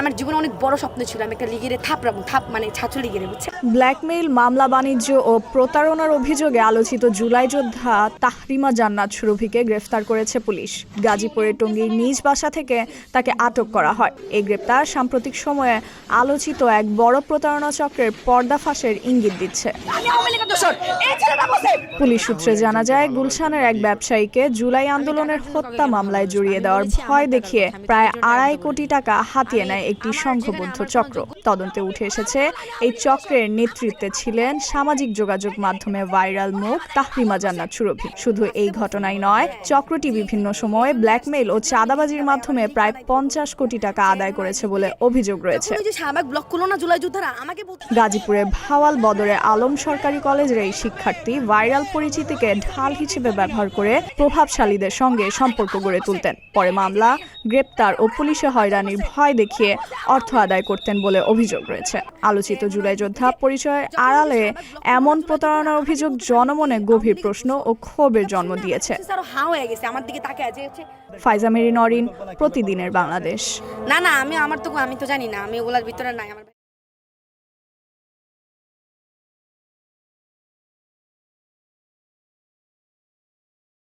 আমার জীবনে অনেক বড় স্বপ্ন ছিল আমি একটা লিগের মানে ছাত্র লিগের বুঝছে। ব্ল্যাকমেইল, মামলা বাণিজ্য ও প্রতারণার অভিযোগে আলোচিত জুলাই যোদ্ধা তাহরিমা জান্নাত সুরভিকে গ্রেফতার করেছে পুলিশ। গাজীপুরের টঙ্গীর নিজ বাসা থেকে তাকে আটক করা হয়। এই গ্রেপ্তার সাম্প্রতিক সময়ে আলোচিত এক বড় প্রতারণা চক্রের পর্দাফাঁসের ইঙ্গিত দিচ্ছে। পুলিশ সূত্রে জানা যায়, গুলশানের এক ব্যবসায়ীকে জুলাই আন্দোলনের হত্যা মামলায় জড়িয়ে দেওয়ার ভয় দেখিয়ে প্রায় 2.5 কোটি টাকা হাতিয়ে নেয় একটি সংঘবদ্ধ চক্র। তদন্তে উঠে এসেছে, এই চক্রের নেতৃত্বে ছিলেন সামাজিক যোগাযোগ মাধ্যমে ভাইরাল মুখ তাহরিমা জান্নাত সুরভি। শুধু এই ঘটনাই নয়, চক্রটি বিভিন্ন সময়ে ব্ল্যাকমেইল ও চাঁদাবাজির মাধ্যমে প্রায় 50 কোটি টাকা আদায় করেছে বলে অভিযোগ রয়েছে। গাজীপুরের ভাওয়াল বদরে আলম সরকারি কলেজের এই শিক্ষার্থী ভাইরাল পরিচিতিকে ঢাল হিসেবে ব্যবহার করে প্রভাবশালীদের সঙ্গে সম্পর্ক গড়ে তুলতেন। পরে মামলা, গ্রেপ্তার ও পুলিশে হয়রানির ভয় দেখিয়ে অর্থ আদায় করতেন বলে অভিযোগ রয়েছে। আলোচিত জুলাই যোদ্ধা পরিচয়ের আড়ালে এমন প্রতারণার অভিযোগ জনমনে গভীর প্রশ্ন ও ক্ষোভের জন্ম দিয়েছে। ফাইজা মেরিন, প্রতিদিনের বাংলাদেশ। না আমি তো জানি না, আমি ওগুলার ভিতরে নাই।